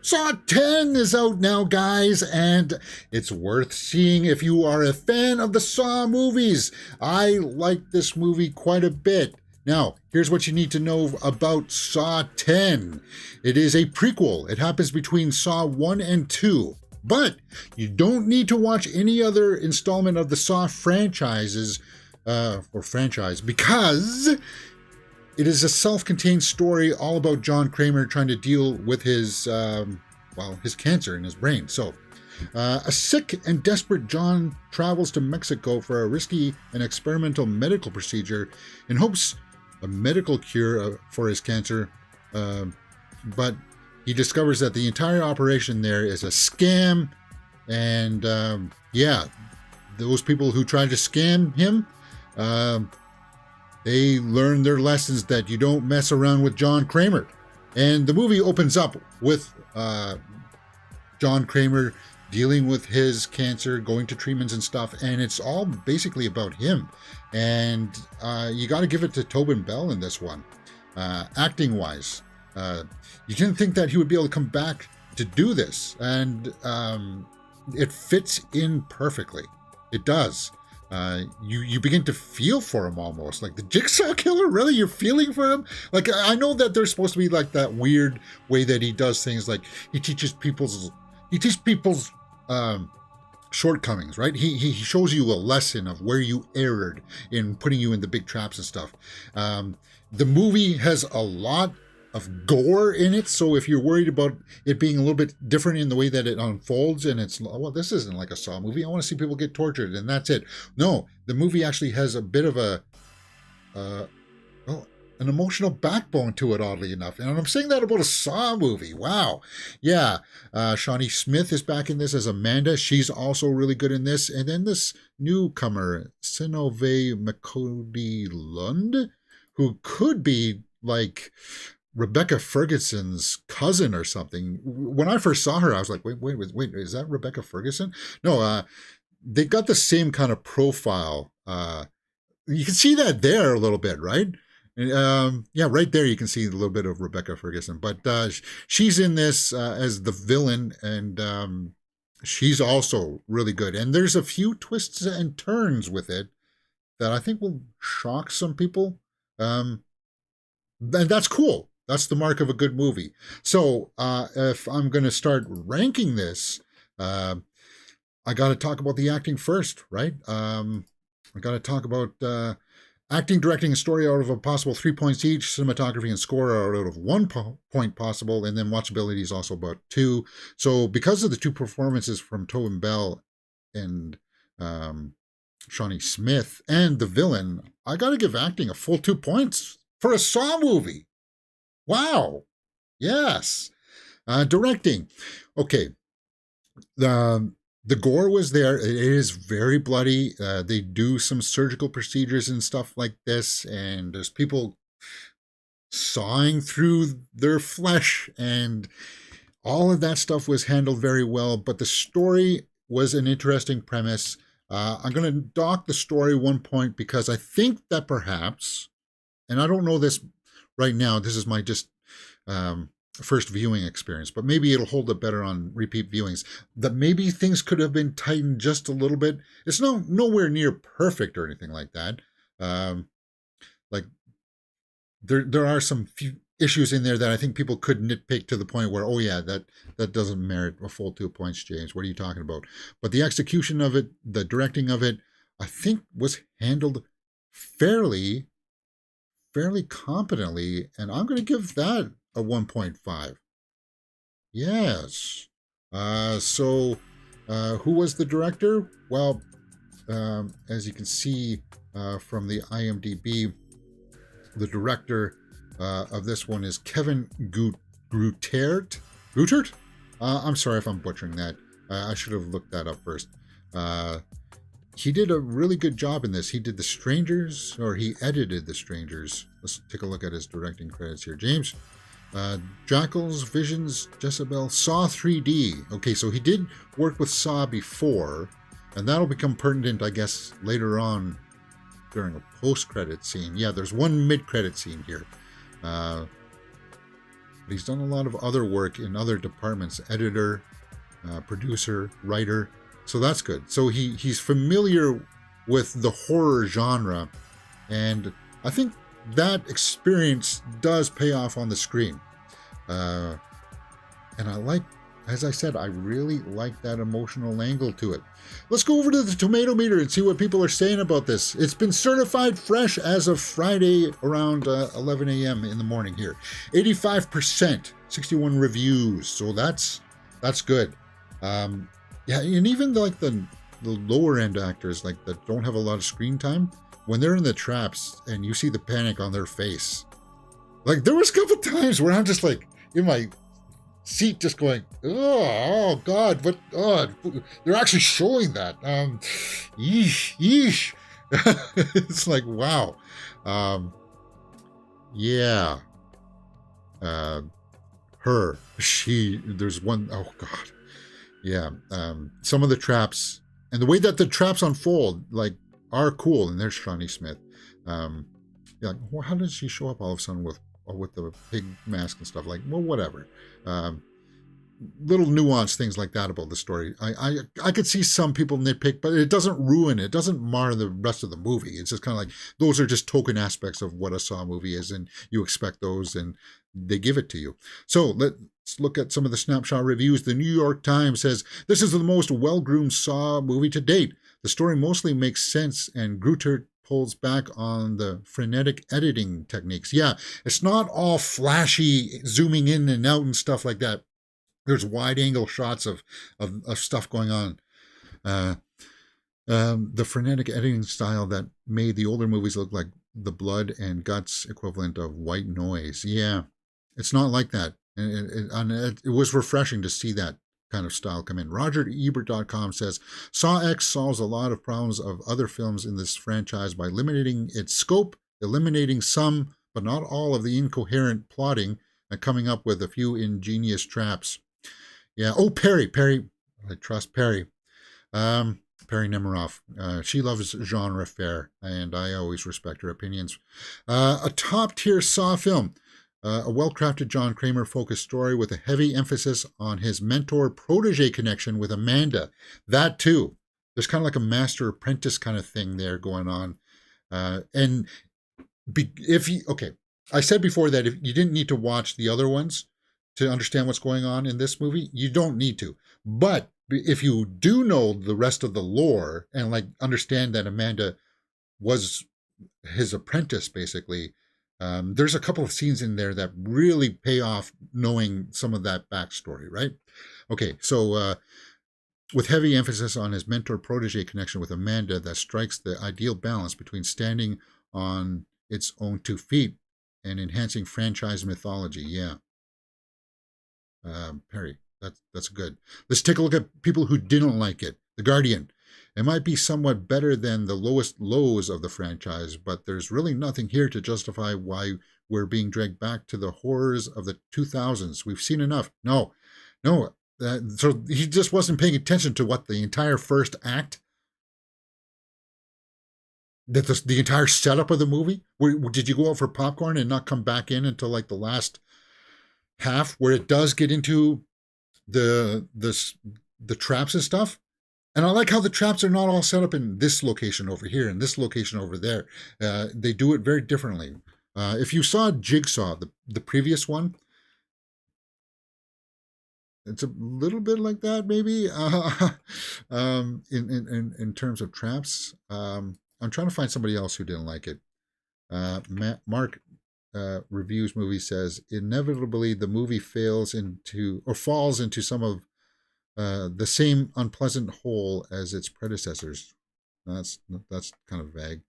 Saw 10 is out now, guys, and it's worth seeing if you are a fan of the Saw movies. I like this movie quite a bit. Now, here's what you need to know about Saw 10. It is a prequel. It happens between Saw 1 and 2. But you don't need to watch any other installment of the Saw franchise because it is a self-contained story all about John Kramer trying to deal with his cancer in his brain. So, a sick and desperate John travels to Mexico for a risky and experimental medical procedure in hopes a medical cure for his cancer, but he discovers that the entire operation there is a scam, and those people who tried to scam him, they learn their lessons that you don't mess around with John Kramer. And the movie opens up with John Kramer dealing with his cancer, going to treatments and stuff, and it's all basically about him. And you got to give it to Tobin Bell in this one, acting-wise. You didn't think that he would be able to come back to do this, and it fits in perfectly. It does. You begin to feel for him almost, like the Jigsaw Killer. Really, you're feeling for him? Like, I know that there's supposed to be like that weird way that he does things, like he teaches people's shortcomings, right? He shows you a lesson of where you erred in putting you in the big traps and stuff. The movie has a lot of gore in it, so if you're worried about it being a little bit different in the way that it unfolds, and it's, well, this isn't like a Saw movie, I want to see people get tortured and that's it. No, the movie actually has a bit of an emotional backbone to it, oddly enough. And I'm saying that about a Saw movie. Wow. Yeah. Shawnee Smith is back in this as Amanda. She's also really good in this. And then this newcomer, Synnøve Macody Lund, who could be like Rebecca Ferguson's cousin or something. When I first saw her, I was like, wait, is that Rebecca Ferguson? No, they got the same kind of profile. You can see that there a little bit, right? Right there you can see a little bit of Rebecca Ferguson. But she's in this as the villain, and she's also really good. And there's a few twists and turns with it that I think will shock some people. And that's cool. That's the mark of a good movie. So if I'm going to start ranking this, I got to talk about the acting first, right? I got to talk about acting, directing, and story out of a possible 3 points each. Cinematography and score are out of 1 point possible. And then watchability is also about 2. So because of the 2 performances from Tobin Bell and Shawnee Smith and the villain, I got to give acting a full 2 points for a Saw movie. Wow. Yes. Directing. Okay. The gore was there. It is very bloody. They do some surgical procedures and stuff like this, and there's people sawing through their flesh, and all of that stuff was handled very well. But the story was an interesting premise. I'm going to dock the story 1 point because I think that perhaps, and I don't know this right now, this is my just first viewing experience, but maybe it'll hold up better on repeat viewings, that maybe things could have been tightened just a little bit. It's nowhere near perfect or anything like that. Like there are some few issues in there that I think people could nitpick to the point where, oh yeah, that doesn't merit a full 2 points, James. What are you talking about? But the execution of it, the directing of it, I think was handled fairly competently, and I'm going to give that a 1.5. Yes. So who was the director? Well, as you can see from the IMDb, the director of this one is Kevin Greutert. I'm sorry if I'm butchering that. I should have looked that up first. He did a really good job in this. He did The Strangers, or he edited The Strangers. Let's take a look at his directing credits here. James, Jackals, Visions, Jezebel, Saw 3D. Okay, so he did work with Saw before, and that'll become pertinent, I guess, later on during a post-credit scene. Yeah, there's one mid-credit scene here. but he's done a lot of other work in other departments, editor, producer, writer. So that's good. So he's familiar with the horror genre, and I think that experience does pay off on the screen. And I like, as I said, I really like that emotional angle to it. Let's go over to the tomato meter and see what people are saying about this. It's been certified fresh as of Friday around 11 a.m. in the morning here. 85%, 61 reviews. So that's good. Yeah, and even like the lower end actors, like that don't have a lot of screen time, when they're in the traps and you see the panic on their face, like there was a couple times where I'm just like in my seat just going, oh God, but they're actually showing that. Yeesh. It's like, wow. Yeah. There's one, oh God. Yeah. Some of the traps and the way that the traps unfold, like, are cool. And there's Shawnee Smith. Yeah, like, well, how does she show up all of a sudden with the pig mask and stuff? Like, well, whatever. Little nuanced things like that about the story. I could see some people nitpick, but it doesn't ruin it. It doesn't mar the rest of the movie. It's just kind of like, those are just token aspects of what a Saw movie is, and you expect those, and they give it to you. So let's look at some of the snapshot reviews. The New York Times says, this is the most well-groomed Saw movie to date. The story mostly makes sense, and Grutter pulls back on the frenetic editing techniques. Yeah, it's not all flashy, zooming in and out and stuff like that. There's wide angle shots of stuff going on. The frenetic editing style that made the older movies look like the blood and guts equivalent of white noise. Yeah, it's not like that. And it was refreshing to see that kind of style come in. RogerEbert.com says, Saw X solves a lot of problems of other films in this franchise by limiting its scope, eliminating some, but not all, of the incoherent plotting, and coming up with a few ingenious traps. Yeah. Oh, Perry. I trust Perry. Perry Nemiroff. She loves genre fare, and I always respect her opinions. A top-tier Saw film. A well-crafted John Kramer-focused story with a heavy emphasis on his mentor-protege connection with Amanda. That, too. There's kind of like a master-apprentice kind of thing there going on. Okay, I said before that if you didn't need to watch the other ones to understand what's going on in this movie, you don't need to. But if you do know the rest of the lore and like understand that Amanda was his apprentice, basically, there's a couple of scenes in there that really pay off knowing some of that backstory, right? Okay, so with heavy emphasis on his mentor-protege connection with Amanda that strikes the ideal balance between standing on its own 2 feet and enhancing franchise mythology. Yeah. Perry, that's good. Let's take a look at people who didn't like it. The Guardian. It might be somewhat better than the lowest lows of the franchise, but there's really nothing here to justify why we're being dragged back to the horrors of the 2000s. We've seen enough. No. So he just wasn't paying attention to what the entire first act, that the entire setup of the movie. Did you go out for popcorn and not come back in until like the last half, where it does get into the traps and stuff? And I like how the traps are not all set up in this location over here and this location over there. They do it very differently. If you saw Jigsaw, the previous one, it's a little bit like that, maybe. In terms of traps, I'm trying to find somebody else who didn't like it. Mark Reviews Movie says, inevitably the movie falls into some of the same unpleasant hole as its predecessors. That's kind of vague.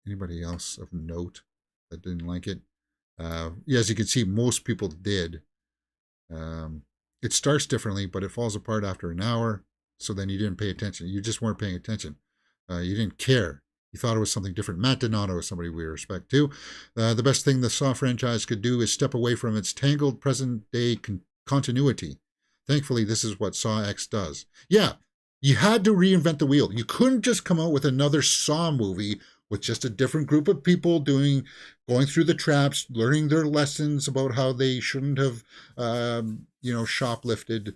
Anybody else of note that didn't like it? Yeah, as you can see, most people did. It starts differently, but it falls apart after an hour. So then you didn't pay attention. You just weren't paying attention. You didn't care. You thought it was something different. Matt Donato is somebody we respect too. The best thing the Saw franchise could do is step away from its tangled present-day continuity. Thankfully, this is what Saw X does. Yeah, you had to reinvent the wheel. You couldn't just come out with another Saw movie with just a different group of people going through the traps, learning their lessons about how they shouldn't have, shoplifted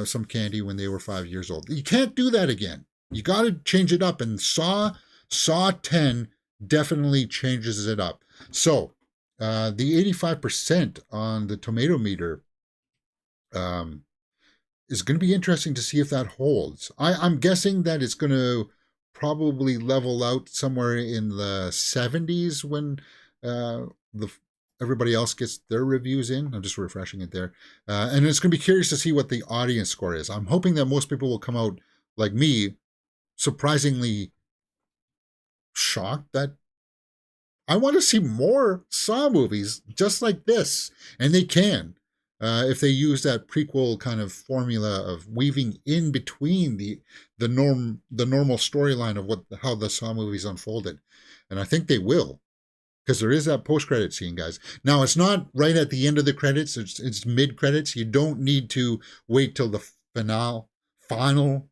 some candy when they were 5 years old. You can't do that again. You got to change it up, and Saw 10 definitely changes it up. So the 85% on the tomato meter is going to be interesting to see if that holds. I'm guessing that it's going to probably level out somewhere in the 70s when everybody else gets their reviews in. I'm just refreshing it there. And it's going to be curious to see what the audience score is. I'm hoping that most people will come out, like me, surprisingly shocked that I want to see more Saw movies just like this. And they can. If they use that prequel kind of formula of weaving in between the normal storyline of how the Saw movies unfolded. And I think they will, because there is that post-credit scene, guys. Now, it's not right at the end of the credits. It's mid-credits. You don't need to wait till the final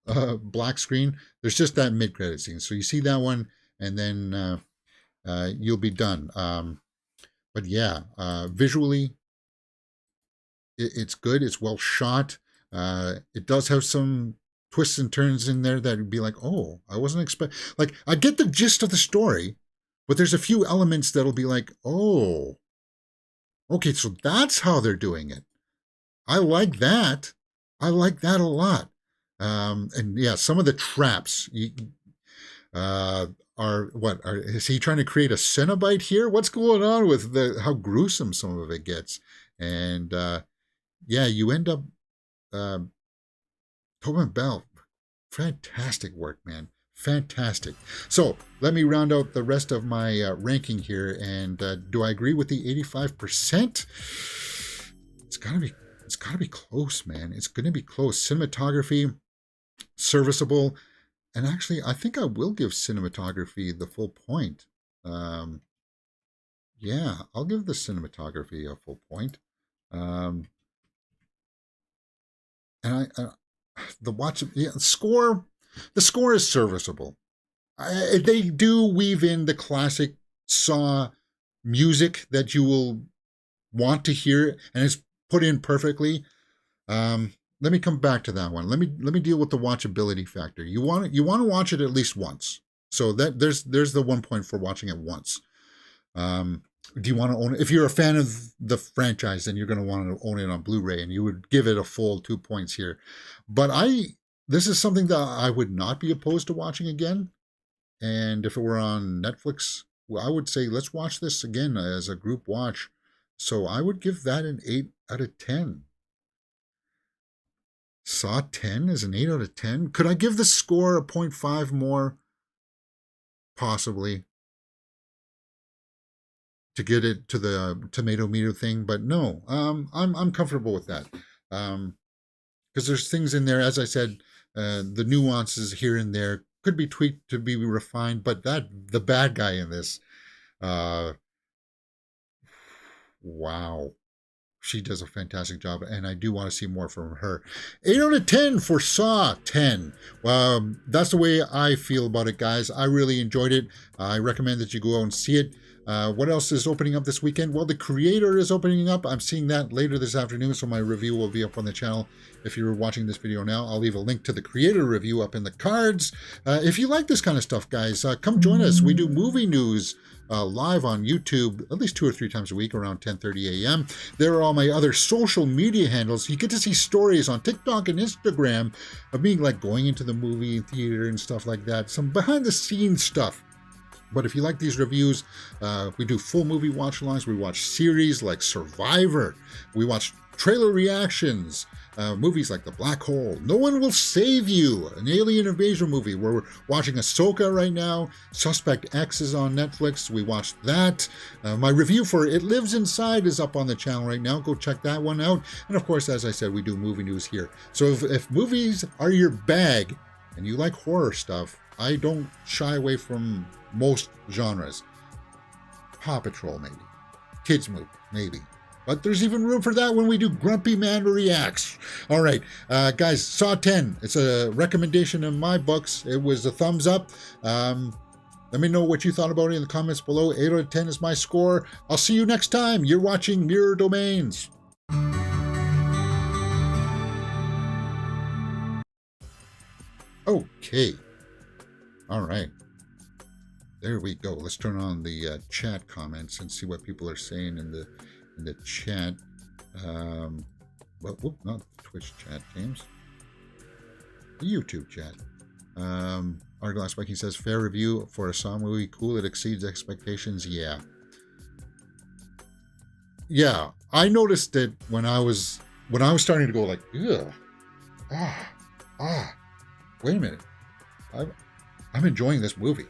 black screen. There's just that mid-credit scene. So you see that one, and then you'll be done. But yeah, visually, it's good. It's well shot. It does have some twists and turns in there that would be like, oh, I wasn't expecting. Like, I get the gist of the story, but there's a few elements that'll be like, oh, okay, so that's how they're doing it. I like that. I like that a lot. And yeah, some of the traps is he trying to create a Cenobite here? What's going on with how gruesome some of it gets? And yeah, you end up Tobin Bell. Fantastic work, man. Fantastic. So let me round out the rest of my ranking here. And do I agree with the 85%? It's gotta be close, man. It's gonna be close. Cinematography, serviceable, and actually, I think I will give cinematography the full point. Yeah, I'll give the cinematography a full point. And the score is serviceable. They do weave in the classic Saw music that you will want to hear, and it's put in perfectly. Let me come back to that one. Let me deal with the watchability factor. You want to watch it at least once. So that there's the 1 point for watching it once. Do you want to own it? If you're a fan of the franchise, then you're going to want to own it on Blu-ray, and you would give it a full 2 points here. But this is something that I would not be opposed to watching again. And if it were on Netflix, I would say let's watch this again as a group watch. So I would give that an 8 out of 10. Saw 10 is an 8 out of 10. Could I give the score a 0.5 more? Possibly. To get it to the tomato meter thing, but no, I'm comfortable with that. Because there's things in there, as I said, the nuances here and there could be tweaked to be refined, but the bad guy in this, wow. She does a fantastic job, and I do want to see more from her. 8 out of 10 for Saw 10. That's the way I feel about it, guys. I really enjoyed it. I recommend that you go out and see it. What else is opening up this weekend? Well, The Creator is opening up. I'm seeing that later this afternoon, so my review will be up on the channel. If you're watching this video now, I'll leave a link to the Creator review up in the cards. If you like this kind of stuff, guys, come join us. We do movie news live on YouTube at least 2 or 3 times a week around 10:30 a.m. There are all my other social media handles. You get to see stories on TikTok and Instagram of me like going into the movie theater and stuff like that. Some behind the scenes stuff. But if you like these reviews, we do full movie watch-alongs. We watch series like Survivor. We watch trailer reactions. Movies like The Black Hole. No One Will Save You, an alien invasion movie. We're watching Ahsoka right now. Suspect X is on Netflix. We watched that. My review for It Lives Inside is up on the channel right now. Go check that one out. And of course, as I said, we do movie news here. So if movies are your bag and you like horror stuff, I don't shy away from most genres. Paw Patrol, maybe. Kids movie, maybe. But there's even room for that when we do Grumpy Man Reacts. All right, guys, Saw 10. It's a recommendation in my books. It was a thumbs up. Let me know what you thought about it in the comments below. 8 out of 10 is my score. I'll see you next time. You're watching Mirror Domains. Okay. All right. There we go. Let's turn on the chat comments and see what people are saying in the chat. Well, whoop, not the Twitch chat, James. The YouTube chat. Arglass Viking says, fair review for a Saw movie. Cool, it exceeds expectations. Yeah. Yeah, I noticed it when I was starting to go like, ugh, wait a minute. I'm enjoying this movie.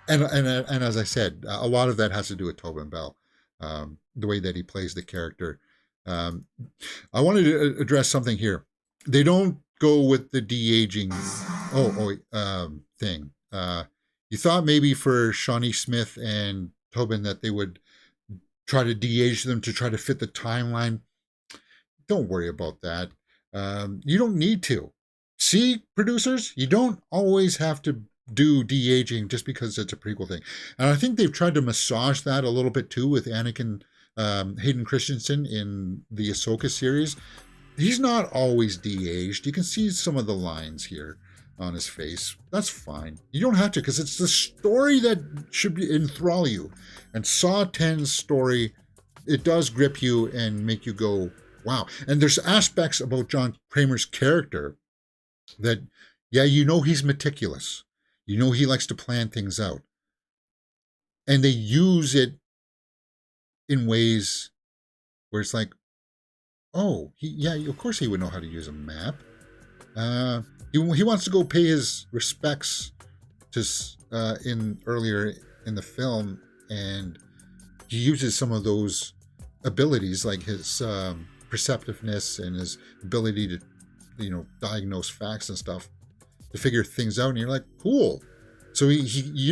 And as I said, a lot of that has to do with Tobin Bell, the way that he plays the character. I wanted to address something here. They don't go with the de-aging thing. You thought maybe for Shawnee Smith and Tobin that they would try to de-age them to try to fit the timeline. Don't worry about that. You don't need to. See, producers, you don't always have to do de-aging just because it's a prequel thing. And I think they've tried to massage that a little bit too with Anakin Hayden Christensen in the Ahsoka series. He's not always de-aged. You can see some of the lines here on his face. That's fine. You don't have to, because it's the story that should enthrall you. And Saw 10's story, it does grip you and make you go, wow. And there's aspects about John Kramer's character that, yeah, you know he's meticulous. You know he likes to plan things out. And they use it in ways where it's like, oh, yeah, of course he would know how to use a map. He wants to go pay his respects to earlier in the film, and he uses some of those abilities, like his perceptiveness and his ability to, diagnose facts and stuff, to figure things out. And you're like, cool. So he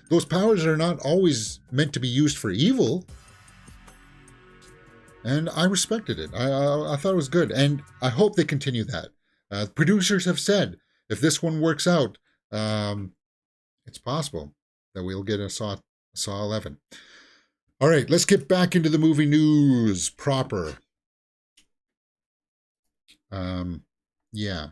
those powers are not always meant to be used for evil. And I respected it. I thought it was good. And I hope they continue that. Producers have said, if this one works out, it's possible that we'll get a Saw 11. All right, let's get back into the movie news proper. Yeah,